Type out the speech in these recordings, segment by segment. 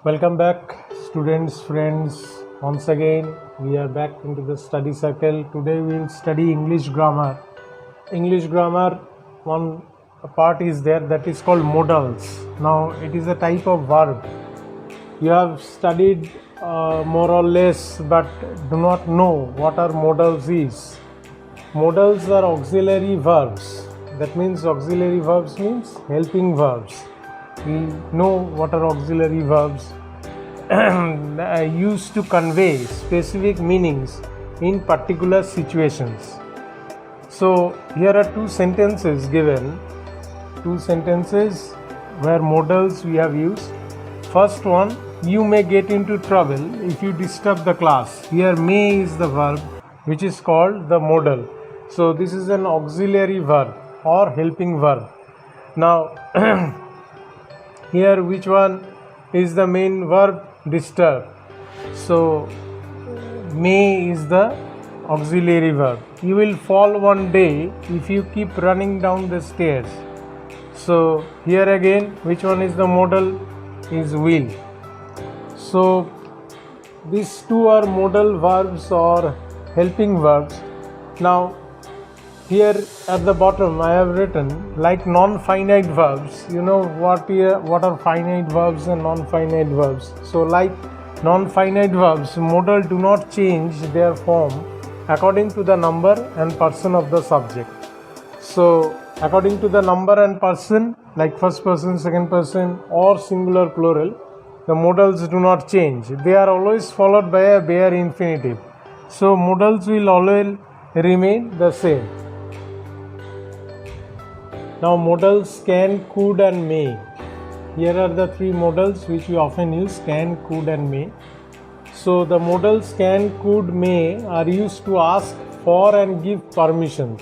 Welcome back, students, friends. Once again, we are back into the study circle. Today we will study English grammar. English grammar, one part is there that is called modals. Now, it is a type of verb. You have studied more or less, but do not know what are modals is. Modals are auxiliary verbs. That means auxiliary verbs means helping verbs. We know what are auxiliary verbs used to convey specific meanings in particular situations. So here are two sentences given, two sentences where modals we have used. First one, you may get into trouble if you disturb the class. Here may is the verb which is called the modal. So this is an auxiliary verb or helping verb. Now here which one is the main verb? Disturb. So may is the auxiliary verb. You will fall one day if you keep running down the stairs. So here again which one is the modal? Is will. So these two are modal verbs or helping verbs. Now here at the bottom I have written like non-finite verbs. You know what are finite verbs and non-finite verbs. So like non-finite verbs, modal do not change their form according to the number and person of the subject. So according to the number and person, like first person, second person or singular plural, the modals do not change. They are always followed by a bare infinitive. So modals will always remain the same. Now modals can, could and may. Here are the three modals which we often use: can, could and may. So the modals can, could, may are used to ask for and give permissions.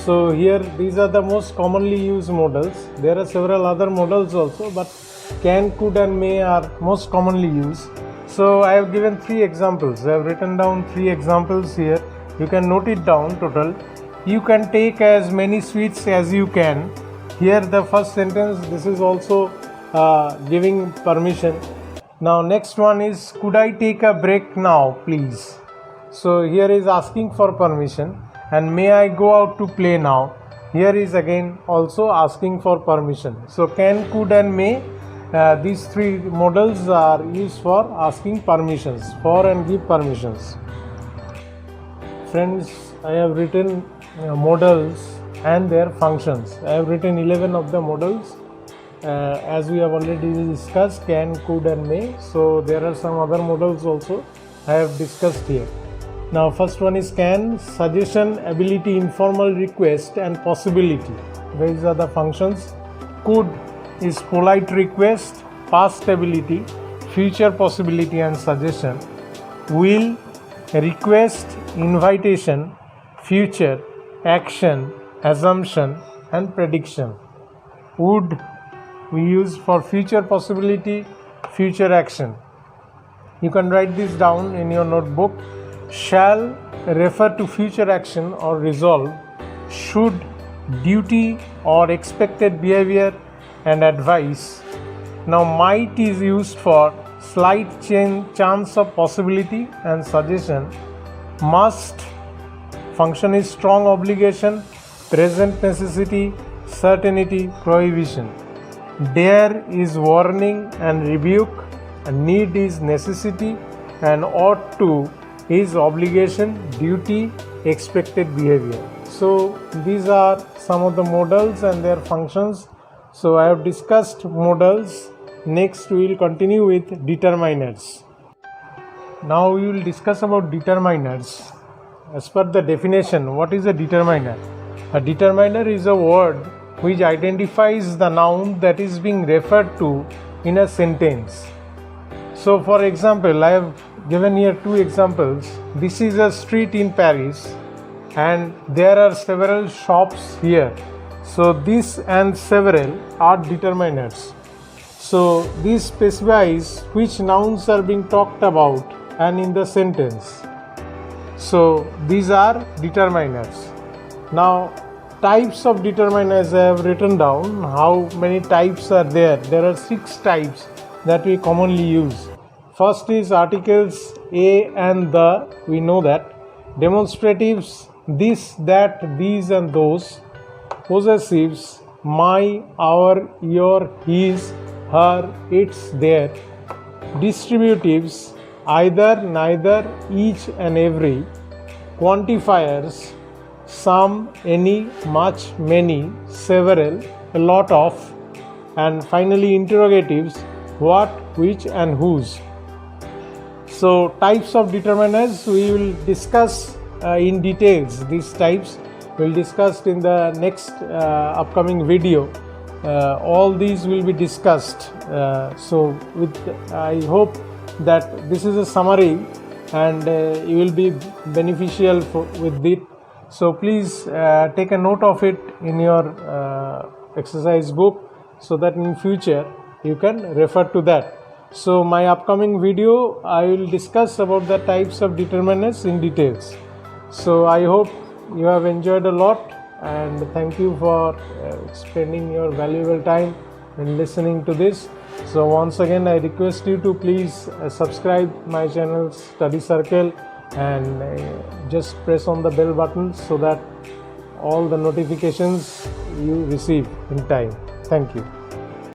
So here these are the most commonly used modals. There are several other modals also, but can, could and may are most commonly used. So I have given three examples. I have written down three examples here. You can note it down total. You can take as many sweets as you can. Here the first sentence, this is also giving permission. Now next one is, could I take a break now please? So here is asking for permission. And may I go out to play now? Here is again also asking for permission. So can, could and may, these three modals are used for asking permissions, for and give permissions. Friends, I have written modals and their functions. I have written 11 of the modals as we have already discussed, can, could and may. So there are some other modals also I have discussed here. Now first one is can, suggestion, ability, informal request and possibility. These are the functions. Could is polite request, past ability, future possibility and suggestion. Will, request, invitation, future, action, assumption and prediction. Would we use for future possibility, future action. You can write this down in your notebook. Shall refer to future action or resolve. Should, duty or expected behavior and advice. Now might is used for slight chance of possibility and suggestion. Must, function is strong obligation, present necessity, certainty, prohibition. Dare is warning and rebuke. Need is necessity and ought to is obligation, duty, expected behavior. So these are some of the modals and their functions. So I have discussed modals. Next we will continue with determiners. Now we will discuss about determiners. As per the definition, what is a determiner? A determiner is a word which identifies the noun that is being referred to in a sentence. So for example, I have given here two examples. This is a street in Paris and there are several shops here. So this and several are determiners. So this specifies which nouns are being talked about and in the sentence. So these are determiners. Now types of determiners I have written down. How many types are there? There are 6 types that we commonly use. First is articles a and the, we know that. Demonstratives this, that, these and those. Possessives my, our, your, his, her, its, their. Distributives either, neither, each and every. Quantifiers some, any, much, many, several, a lot of. And finally interrogatives what, which and whose. So types of determiners we will discuss in details. These types we'll discuss in the next upcoming video. All these will be discussed. So I hope that this is a summary and you will be beneficial with it. So please take a note of it in your exercise book so that in future you can refer to that. So my upcoming video I will discuss about the types of determiners in details. So I hope you have enjoyed a lot, and thank you for spending your valuable time in listening to this. So once again I request you to please subscribe my channel Study Circle and just press on the bell button so that all the notifications you receive in time. Thank you.